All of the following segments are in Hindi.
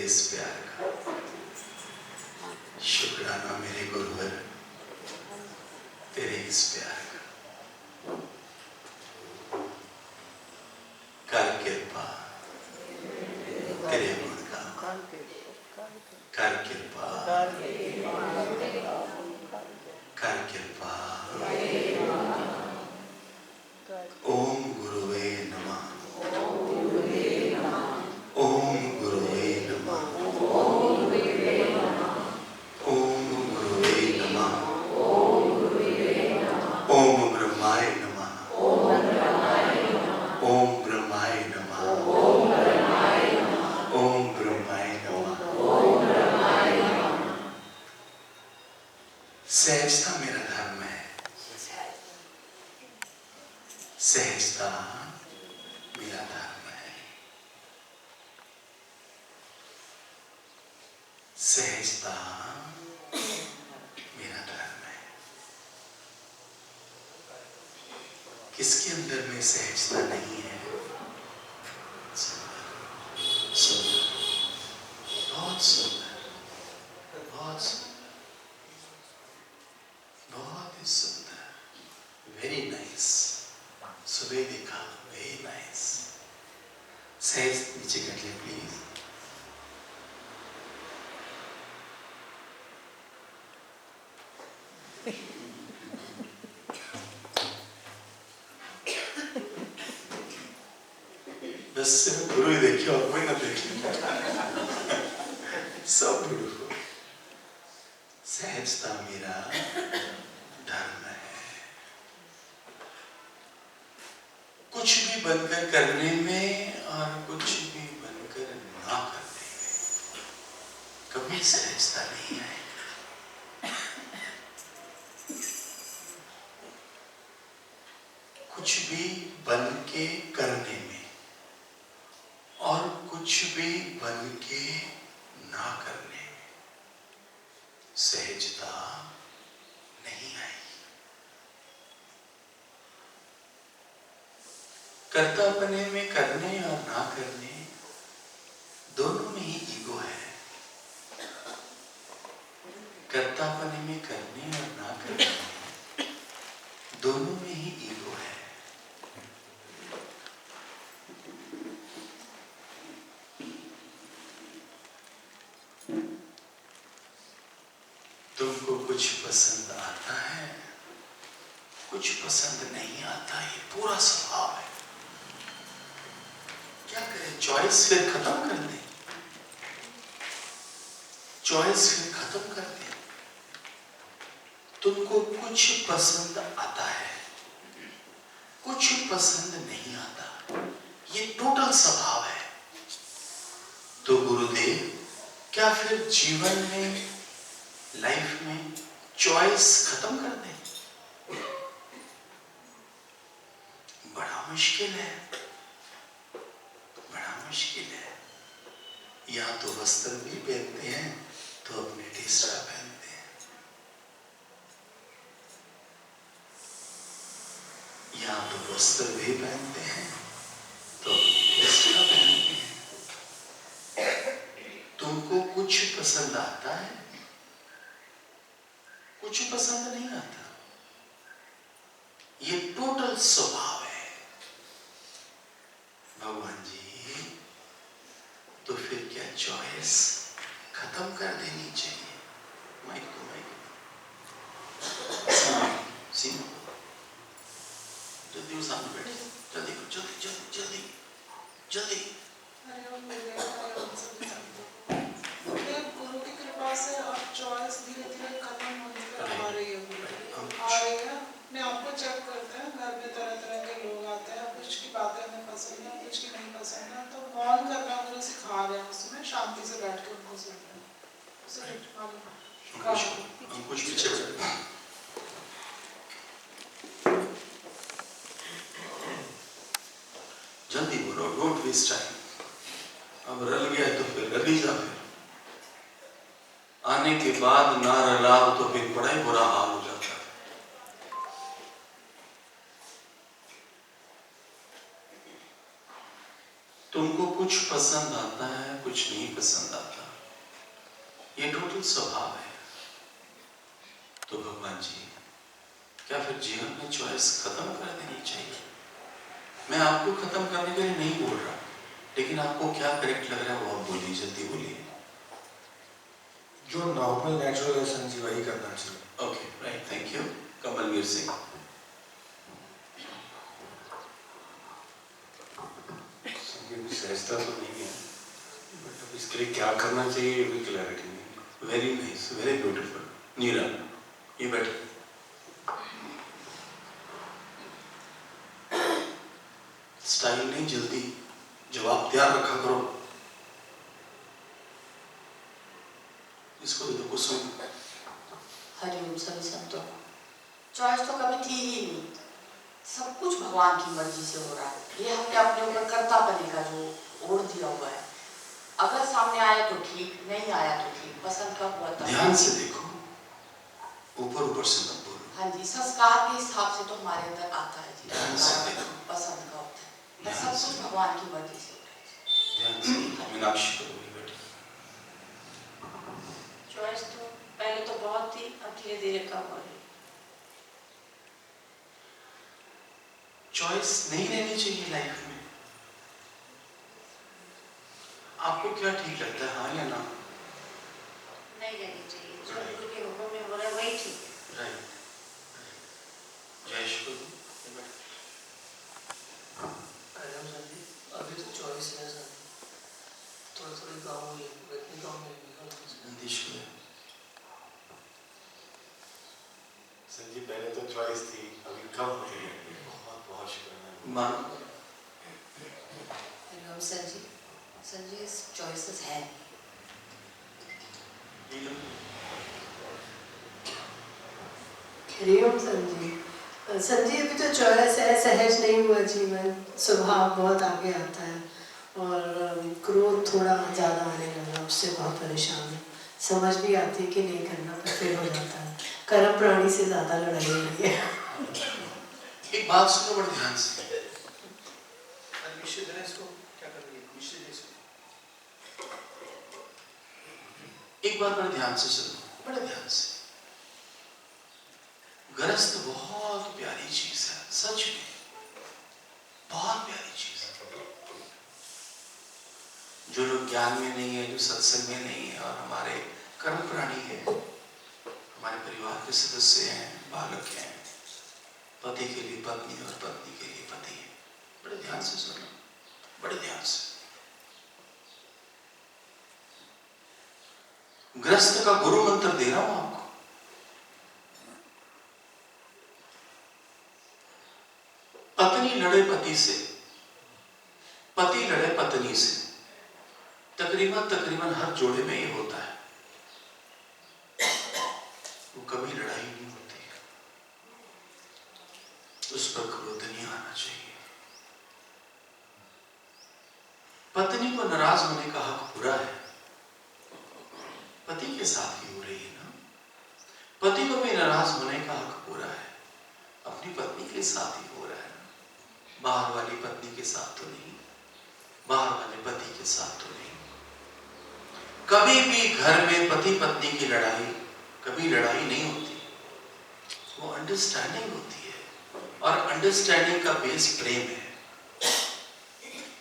इस प्यार का। शुक्राना मेरे गुरुवर तेरे इस प्यार का। कर कृपा तेरे गुण का, कर कृपा, कर कृपा। ओम गुरुवे नमः, ओम गुरुवे नमः, ओम गुरुवे नमः, ओम ब्रह्माय नमः, ओम ब्रह्माय नमः, ओम ब्रह्माय नमः। सहजता मेरा धर्म है, सहजता मेरा धर्म है, सहजता मेरा धर्म है। किसके अंदर में सहजता नहीं है? सुंदर, सुंदर, बहुत सुंदर, बहुत सुंदर, बहुत ही सुंदर। Very nice. सुबह देखा, वेरी नाइस। सहज नीचे कर ले प्लीज। बस सिर्फ गुरु ही देखिए और कोई ना देखे। सब गुरु को। सहजता मेरा धर्म है। कुछ भी बनकर करने में और कुछ भी बनकर ना करने में कभी सहजता नहीं आएगी। कुछ भी बन के करने में और कुछ भी बन के ना करने में सहजता नहीं आएगी। कर्तापने में करने और ना करने दोनों में ही ईगो है। कर्तापने में करने और ना करने दोनों में ही ईगो है। तुमको कुछ पसंद आता है, कुछ पसंद नहीं आता, ये पूरा स्वभाव है। क्या करें? चॉइस फिर खत्म कर दें, चॉइस फिर खत्म कर दें। तुमको कुछ पसंद आता है, कुछ पसंद नहीं आता, ये टोटल स्वभाव है। तो गुरुदेव क्या फिर जीवन में, लाइफ में चॉइस खत्म कर दें? बड़ा मुश्किल है, बड़ा मुश्किल है। या तो वस्त्र भी पहनते हैं तो अपने टीसरा पहनते हैं, या तो वस्त्र भी पहनते हैं तो अपने टीसरा पहनते हैं। तुमको कुछ पसंद आता है, कुछ पसंद नहीं आता, ये टोटल स्वभाव है। भगवान जी तो फिर क्या चॉइस खत्म कर देनी चाहिए? माइक तो माइक सीमा जल्दी सामने बैठे, जल्दी जल्दी जल्दी जल्दी जल्दी। गुरु की कृपा से अब चॉइस धीरे धीरे खत्म होने पर आ रही है। मैं आपको चेक करते हैं, घर में तरह तरह के लोग आते हैं, कुछ की बातें हमें पसंद है, कुछ की नहीं पसंद है, तो मौन करना गुरु सिखा रहे हैं, उसमें शांति से बैठ के उनको सुनना। कुछ पीछे जल्दी बोलो, डोंट वेस्ट टाइम। अब रल गया तो फिर रल ही जा, फिर आने के बाद ना रला तो फिर बड़ा ही बुरा हाल हो जाता है। तुमको कुछ पसंद आता है, कुछ नहीं पसंद आता, ये टोटल स्वभाव है। तो भगवान जी, क्या फिर जीवन में चॉइस खत्म कर देनी चाहिए? मैं आपको खत्म करने के लिए नहीं बोल रहा, लेकिन आपको क्या करेक्ट लग रहा है वो आप बोलिए, जल्दी बोलिए। जो नॉर्मल नेचुरल है संजी वही करना चाहिए। Okay, right, thank you. Kamalveer Singh. सहजता तो नहीं है, बट अब इसके लिए क्या करना चाहिए ये भी क्लैरिटी नहीं है। Very nice, very beautiful. Neera, ये बैठे। स्टाइल नहीं, जल्दी जवाब तैयार रखा करो। इसको भी तो कुसुम। हरिओम सभी संतों। चॉइस तो कभी थी ही नहीं, सब कुछ भगवान की मर्जी से हो रहा है। ये हमने अपने ऊपर कर्ता बने का जो ओढ़ दिया हुआ है। अगर सामने आया तो ठीक, नहीं आया तो ठीक, पसंद का हुआ तब। ध्यान से देखो, ऊपर ऊपर से मत बोलो। हाँ जी, संस्कार के हिसाब से तो हमारे अंदर आता है जी, ध्यान से देखो, पसंद का होता है, पर सब कुछ भगवान की मर्जी से होता है। ध्यान से। मीनाक्षी को भी बैठे। चॉइस तो पहले तो बहुत थी, अब धीरे धीरे कम हो रही। चॉइस नहीं रहनी चाहिए लाइफ में। आपको क्या ठीक लगता है, हाँ या ना? नहीं रहनी चाहिए, जो गुरु के हुक्म में हो रहा है वही ठीक है। राइट। जयेश को अभी तो चॉइस है सर, थोड़ी थोड़ी गाँव में इतनी गाँव में नीतीश को। संजी पहले तो चॉइस थी, अभी कम हो गई है। बहुत बहुत शुक्रिया। मान हरिओम संजी, संजी चॉइसेस है। हरिओम संजी। संजी अभी तो चॉइस है, सहज नहीं हुआ जीवन, स्वभाव बहुत आगे आता है और क्रोध थोड़ा ज़्यादा आने लगा, उससे बहुत परेशान है। समझ भी आती है कि नहीं करना, पर फिर हो जाता है। कर्म प्राणी से ज़्यादा लड़ाई हो रही है। एक बात सुनो बड़े ध्यान से। एक बात बड़े ध्यान से सुनो, बड़े ध्यान से। गृहस्थ बहुत प्यारी चीज है, सच में बहुत प्यारी चीज है। जो लोग ज्ञान में नहीं है, जो सत्संग में नहीं है और हमारे कर्म प्राणी है, हमारे परिवार के सदस्य हैं, बालक हैं, पति के लिए पत्नी और पत्नी के लिए पति है। बड़े ध्यान से सुनो, बड़े ध्यान से। गृहस्थ का गुरु मंत्र दे रहा हूं आपको। पत्नी लड़े पति से, पति लड़े पत्नी से, तकरीबन हर जोड़े में ये होता है। वो कभी लड़ाई नहीं होती है, उस पर क्रोध नहीं आना चाहिए। पत्नी को नाराज होने का हक पूरा है, पति के साथ ही हो रही है ना। पति को भी नाराज होने का हक पूरा है, अपनी पत्नी के साथ ही हो रहा है ना। बाहर वाली पत्नी के साथ तो नहीं, बाहर वाले पति के साथ तो नहीं। कभी भी घर में पति पत्नी की लड़ाई कभी लड़ाई नहीं होती, वो अंडरस्टैंडिंग होती है, और अंडरस्टैंडिंग का बेस प्रेम है।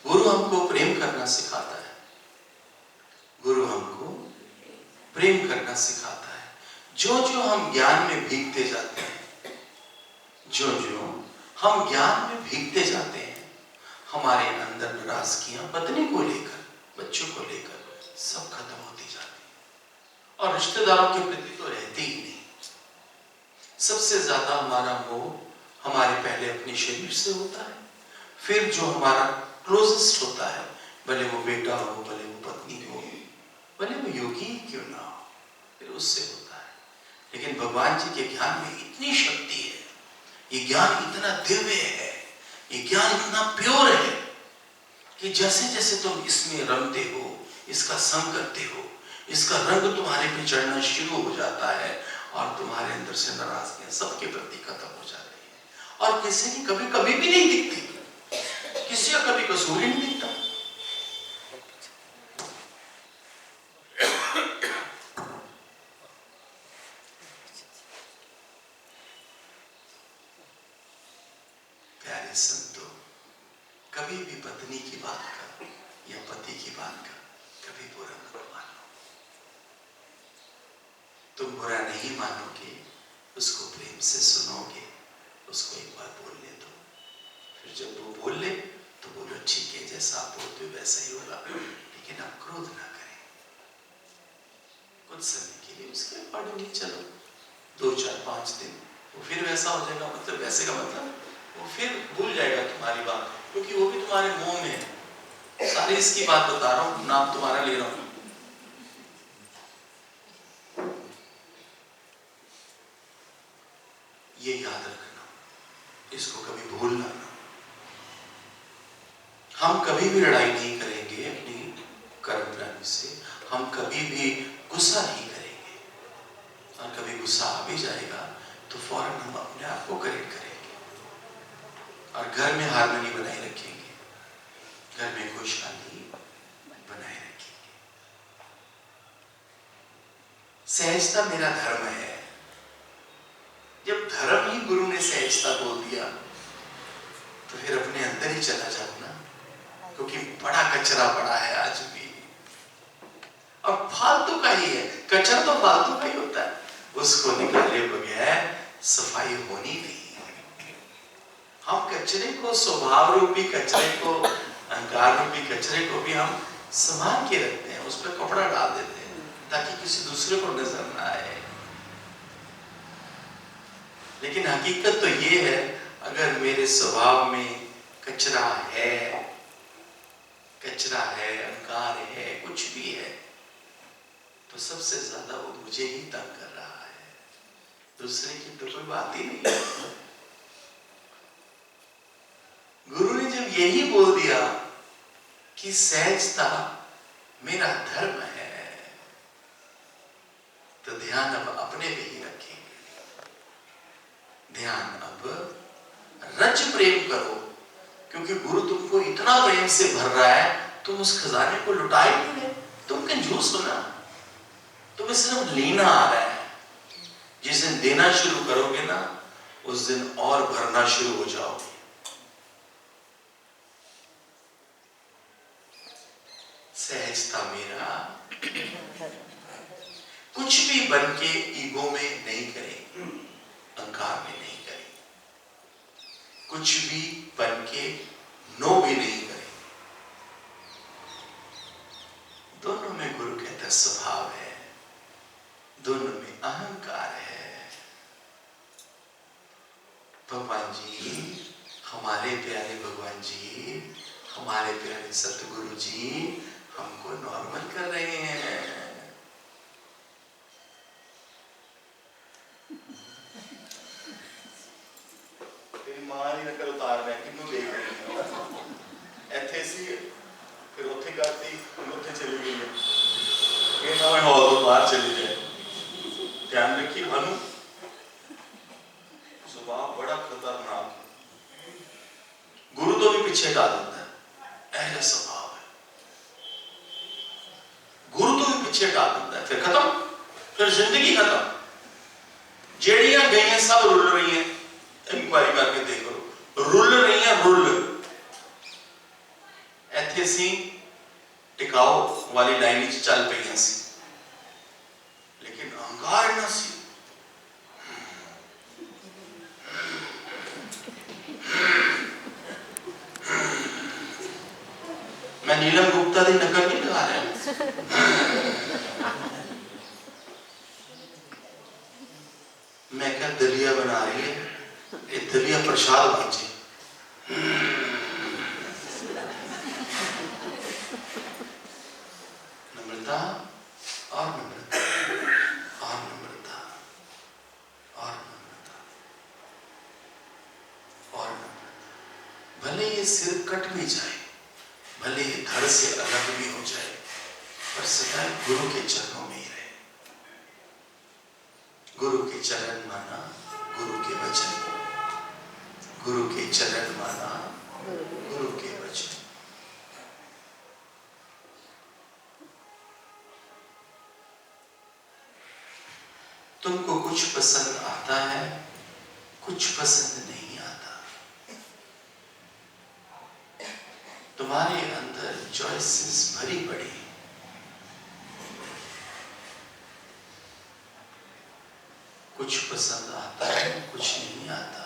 गुरु हमको प्रेम करना सिखाता है, गुरु हमको प्रेम करना सिखाता है। जो जो हम ज्ञान में भीगते जाते हैं, जो जो हम ज्ञान में भीगते जाते हैं, हमारे अंदर नाराजगियां पत्नी को लेकर, बच्चों को लेकर सब खत्म होती जाती है, और रिश्तेदारों के प्रति तो रहती ही नहीं। सबसे ज्यादा हमारा मोह हमारे पहले अपने शरीर से होता है, फिर जो हमारा क्लोजेस्ट होता है, भले वो बेटा हो, भले वो पत्नी हो, भले वो योगी क्यों ना हो, फिर उससे होता है। लेकिन भगवान जी के ज्ञान में इतनी शक्ति है, ये ज्ञान इतना दिव्य है, ये ज्ञान इतना प्योर है कि जैसे जैसे तुम इसमें रमते हो, इसका संग करते हो, इसका रंग तुम्हारे पे चढ़ना शुरू हो जाता है, और तुम्हारे अंदर से नाराजगियां सबके प्रति खत्म हो जाती है, और किसी की कभी कभी भी नहीं दिखती, किसी का कभी कसूर ही नहीं दिखता। पत्नी की बात का या पति की बात का कभी बुरा मत मानो। तुम बुरा नहीं मानोगे, उसको प्रेम से सुनोगे, उसको एक बार बोलने दो, फिर जब वो बोल ले तो बोलो ठीक है, जैसा आप बोलते हो वैसा ही होगा, लेकिन आप क्रोध ना करें। कुछ समय के लिए उसके अकॉर्डिंगली चलो, 2, 4, 5 दिन वो फिर वैसा हो जाएगा, मतलब वैसे का मतलब वो फिर भूल जाएगा तुम्हारी बात, क्योंकि वो भी तुम्हारे मुंह में है। सारी इसकी बात बता रहा हूँ, नाम तुम्हारा ले रहा हूँ। ये याद रखना, इसको कभी भूलना ना। हम कभी भी लड़ाई नहीं करेंगे अपनी कर्म प्राणी से, हम कभी भी गुस्सा नहीं करेंगे, और कभी गुस्सा आ भी जाएगा तो फौरन हम अपने आप को करेक्ट करेंगे और घर में हार्मनी बनाए रखेंगे, घर में खुशहाली बनाए रखेंगे। सहजता मेरा धर्म है। जब धर्म ही गुरु ने सहजता बोल दिया तो फिर अपने अंदर ही चला जाओ ना, क्योंकि बड़ा कचरा पड़ा है आज भी, और फालतू का ही है। कचरा तो फालतू का ही होता है, उसको निकाले बगैर सफाई होनी नहीं। हम कचरे को, स्वभाव रूपी कचरे को, अहंकार रूपी कचरे को भी हम संभाल के रखते हैं, उस पर कपड़ा डाल देते हैं ताकि किसी दूसरे को नजर ना आए। लेकिन हकीकत तो ये है, अगर मेरे स्वभाव में कचरा है, अहंकार है, कुछ भी है, तो सबसे ज्यादा वो मुझे ही तंग कर रहा है, दूसरे की तो कोई बात ही नहीं। गुरु ने जब यही बोल दिया कि सहजता मेरा धर्म है, तो ध्यान अब अपने पे ही रखेंगे। ध्यान अब रज प्रेम करो, क्योंकि गुरु तुमको इतना प्रेम से भर रहा है, तुम उस खजाने को लुटाए क्यों नहीं? तुम कंजूस हो ना, तुम्हें सिर्फ लेना आ रहा है। जिस दिन देना शुरू करोगे ना, उस दिन और भरना शुरू हो जाओगे। सहजता मेरा, कुछ भी बन के ईगो में नहीं करें, अहंकार में नहीं करें, कुछ भी बन के नो भी नहीं करें। दोनों में गुरु कहता स्वभाव है, दोनों में अहंकार है। भगवान जी, हमारे प्यारे भगवान जी, हमारे प्यारे सतगुरु जी हमको नॉर्मल कर रहे हैं। मां की नकल उतार रहे हैं, किन्नू देख रहे हैं। ऐथे सी, फिर उथे करती, उथे चली गई है, ये ना मैं हॉल तो बाहर चली जाए। ध्यान रखिए भानु, स्वभाव बड़ा खतरनाक है, गुरु तो भी पीछे डाल देता है, ऐसा स्वभाव है। गुरु तो भी पीछे डाल देता है, फिर खत्म, फिर जिंदगी खत्म। जेड़ियां गई हैं सब रुल रही हैं, इंक्वायरी करके देखो, रुल रही है, रुल। ऐथे सी टिकाओ वाली लाइन चल पई सी, लेकिन अहंकार ना सी। मैं नीलम गुप्ता की नकल नहीं लगा रहा, मैं क्या दलिया बना रही है, ये दलिया प्रसाद बन नम्रता और नम्रता और नम्रता और नम्रता और नम्रता। भले ये सिर कट भी जाए, भले ये धड़ से अलग भी हो जाए, पर सदैव गुरु के चरणों में ही रहे। गुरु के चरण माना गुरु के वचन, गुरु के चरण माना गुरु के वचन। तुमको कुछ पसंद आता है, कुछ पसंद नहीं आता। तुम्हारे अंदर चॉइसेस भरी पड़ी, कुछ पसंद आता है, कुछ नहीं आता।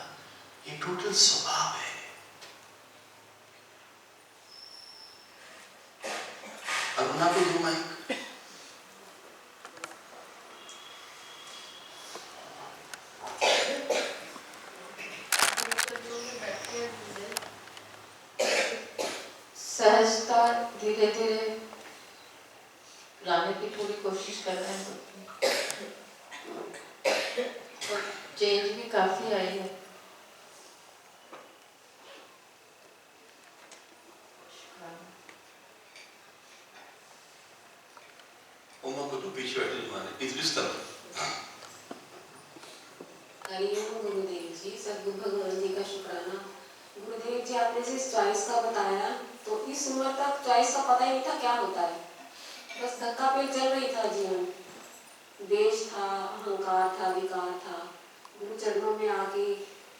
ये टोटल स्वभाव है। अरुणा को दो माइक। सहजता धीरे धीरे लाने की थोड़ी कोशिश कर रहे हैं, और चेंज भी काफी आई है। उमा को तो पीछे बैठे माने इस तरफ। हरिओम गुरुदेव जी, सद्गुरु भगवान जी का शुक्राना। गुरुदेव जी, आपने जिस चॉइस का बताया, तो इस उम्र तक चॉइस का पता ही नहीं था क्या होता है। बस धक्का पे चल रही था जीवन, देश था, अहंकार था, विकार था। गुरु चरणों में आके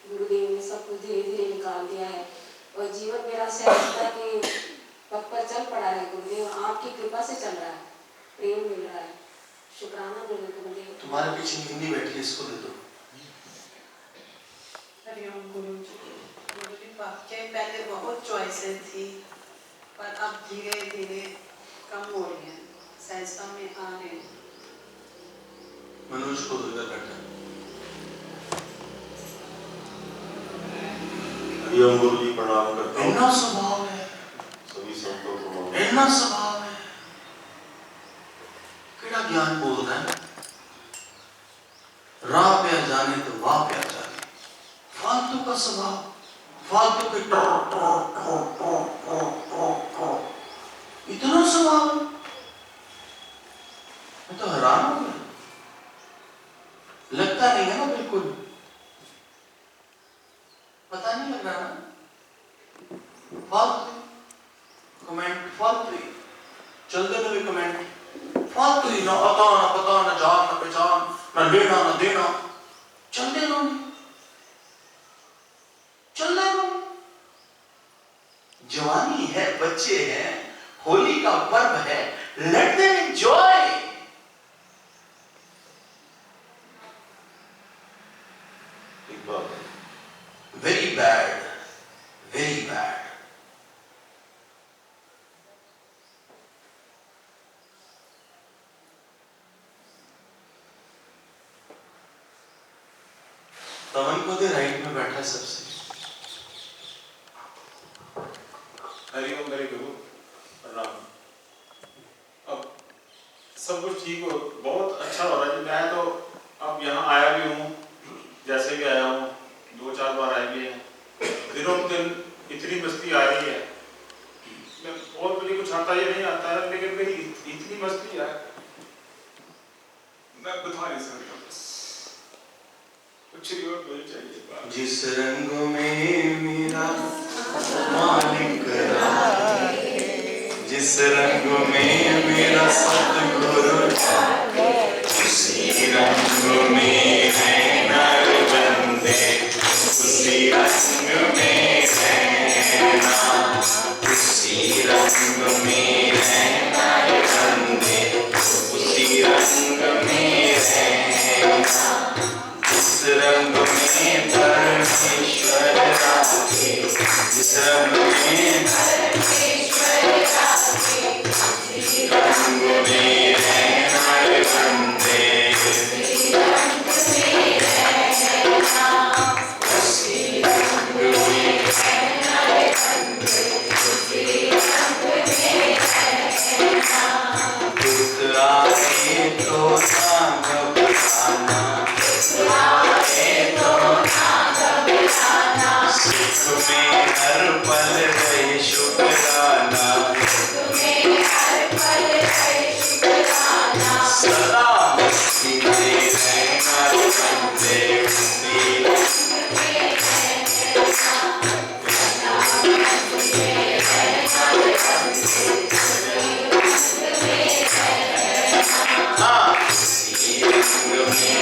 गुरुदेव ने सब कुछ धीरे धीरे निकाल दिया है, और जीवन मेरा सहजता के पथ पर चल पड़ा है। गुरुदेव आपकी कृपा से चल रहा है, प्रेम मिल रहा है। शुक्राना गुरुदेव। तुम्हारे पीछे हिंदी बैठी है, इसको दे दो। हरिओम गुरु जी। वाक्य पहले बहुत चॉइसेस थी, पर अब धीरे धीरे कम हो रही है, सहजता में आ रहे हैं। मनोज को दो, इधर बैठा। हरिओम गुरु जी, प्रणाम करता हूँ। इतना स्वभाव है, सभी संतों को प्रणाम। इतना स्वभाव है, केड़ा ज्ञान बोलता है। राह पे जाने तो वाह पे जाने, फालतू का स्वभाव, फालतू के इतना स्वभाव। मैं तो हैरान हो गया, लगता नहीं है ना, बिल्कुल पता नहीं लग रहा ना। फालतू कमेंट, फालतू ही चलते हुए कमेंट, फालतू ही, ना आता ना पता, ना जान ना पहचान, ना लेना ना देना, चलते रहो, चल रहे हो। जवानी है, बच्चे हैं, होली का पर्व है, let them enjoy. Very bad, very bad. तमन को दे, राइट में बैठा सबसे। हरिओम मेरे गुरु, प्रणाम। अब सब कुछ ठीक हो, बहुत अच्छा हो रहा है। मैं तो अब यहाँ आया भी हूँ, जैसे भी आया हूँ, 2-4 बार आए भी हैं। दिनों दिन इतनी मस्ती आ रही है, और मुझे कुछ आता या नहीं आता है, लेकिन मेरी इतनी मस्ती है, मैं बता नहीं सकता। बस कुछ भी और बोल चाहिए। जिस रंग में मेरा मालिक राहे, जिस रंग में मेरा सतगुरु उसी रंग में है नर बंदे, उसी रंग में रहना, उसी रंग में है नर बंदे, उसी रंग में रहना। जिस रंग में परमेश्वर राखे, जिस रंग में परमेश्वर राखे, उसी रंग में रहना रे बंदे, उसी रंग में रहना, उसी रंग में रहना रे बंदे, उसी रंग में रहना। दुख आए तो ना घबराना, सुख में हर पल रहे शुक्राना, सदा मस्ती में रहना बंदे, उसी हाँ, उसी रंग में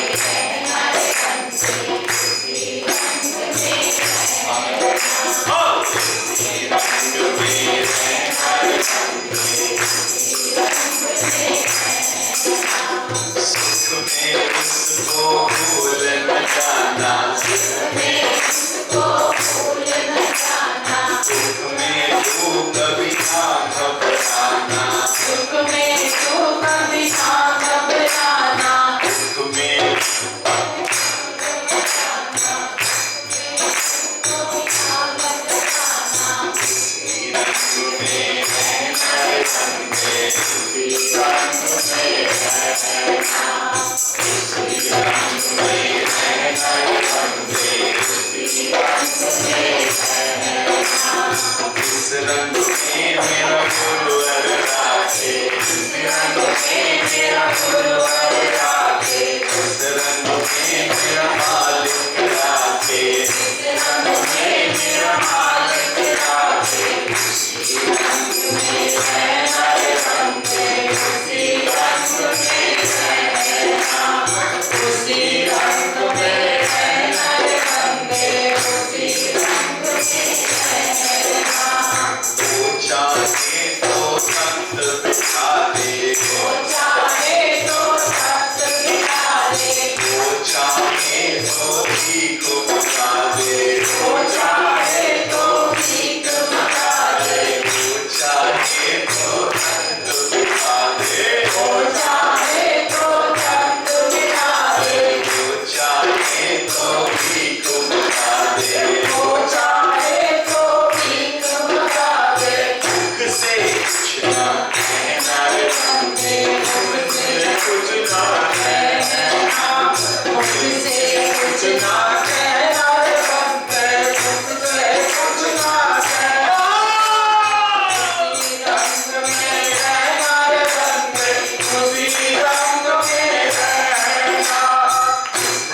ना घबराना, सुख में तू कभी ना घबराना, तुम्हें इस रंग में मेरा गुरुवर राखे, इस रंग में मेरा गुरुवर राखे, इस रंग में मेरा मालिक राखे, इस रंग में मेरा मालिक राखे, उसी रंग में रहना रे बंदे, उसी रंग में रहना, उसी रंग में रहना रे बंदे, उसी रंग में रहना। वो चाहे तो संत बिठा दे, वो चाहे तो संत बिठा दे, वो चाहे तो भीख मचा दे, वो चाहे तो भीख मचा दे, वो चाहे तो संत बिठा दे, वो चाहे तो संत बिठा दे, वो चाहे तो भीख मचा दे, वो चाहे तो भीख मचा दे। दुख से कुछ ना कहना रे बंदे, मुझसे कुछ ना कहना, मुझसे कुछ ना कहना रे बंदे, मुझसे कुछ ना कहना। उसी रंग में रहना रे बंदे, उसी रंग में रहना,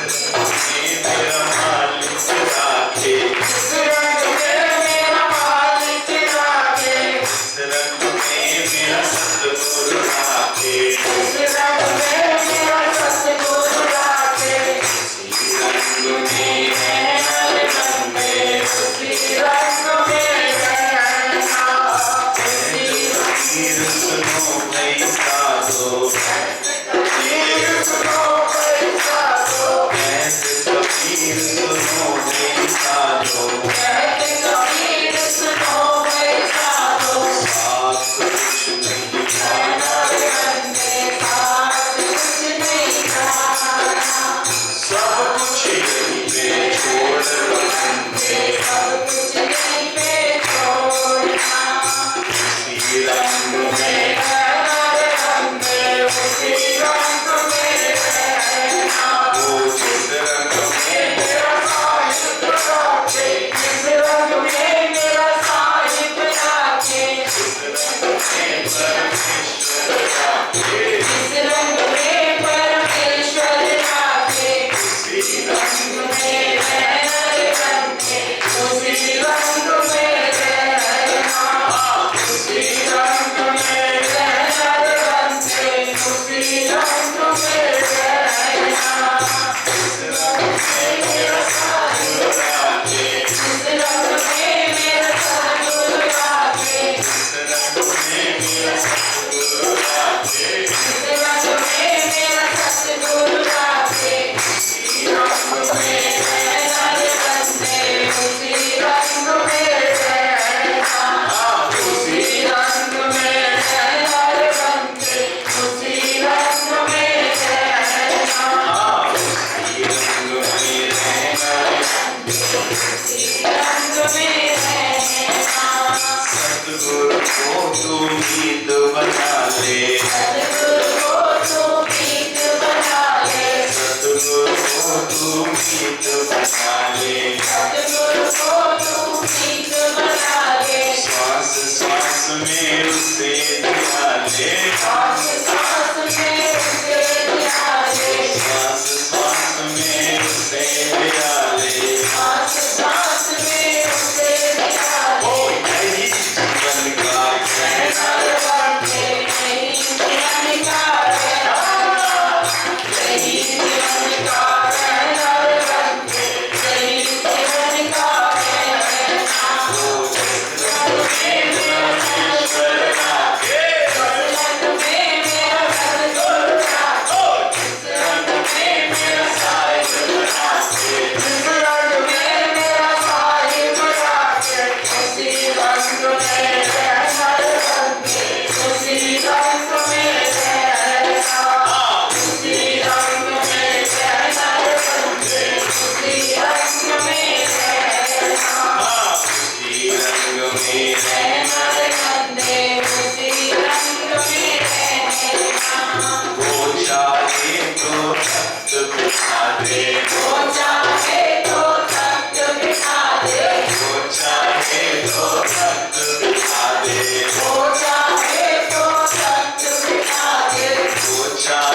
इस रंग में मेरा मालिक राखे, इस रंग में मेरा मालिक राखे, इस रंग में मेरा सतगुरु राखे, इस रंग में मेरा सतगुरु राखे, उसी रंग में रहना रे बंदे, उसी रंग में रहना। कबीर सुनो भाई साधो, कबीर सुनो भाई साधो, कबीर सुनो भाई साधो, कबीर सुनो भाई साधो, साथ कुछ नहीं खाना रे बंदे, साथ कुछ नहीं खाना, सब कुछ यहीं पे छोड़ बंदे, सब कुछ यहीं पे छोड़ना, उसी रंग में रहना रे बंदे, उसी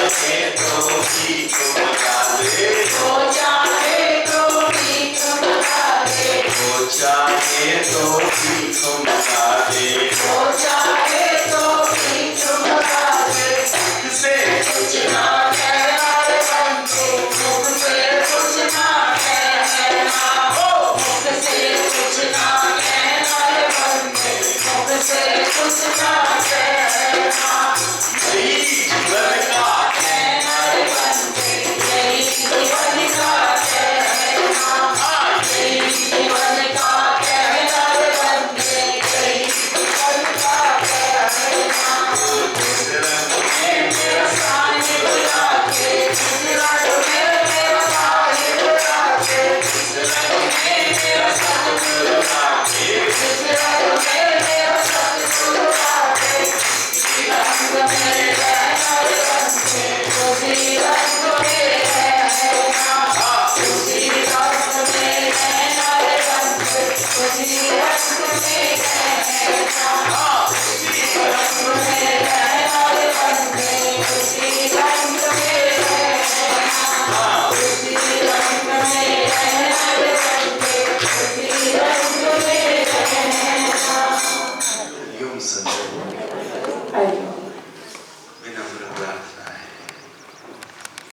चाहे तो भीख मचा दे, वो चाहे तो भीख मचा दे, वो चाहे तो भीख मचा दे।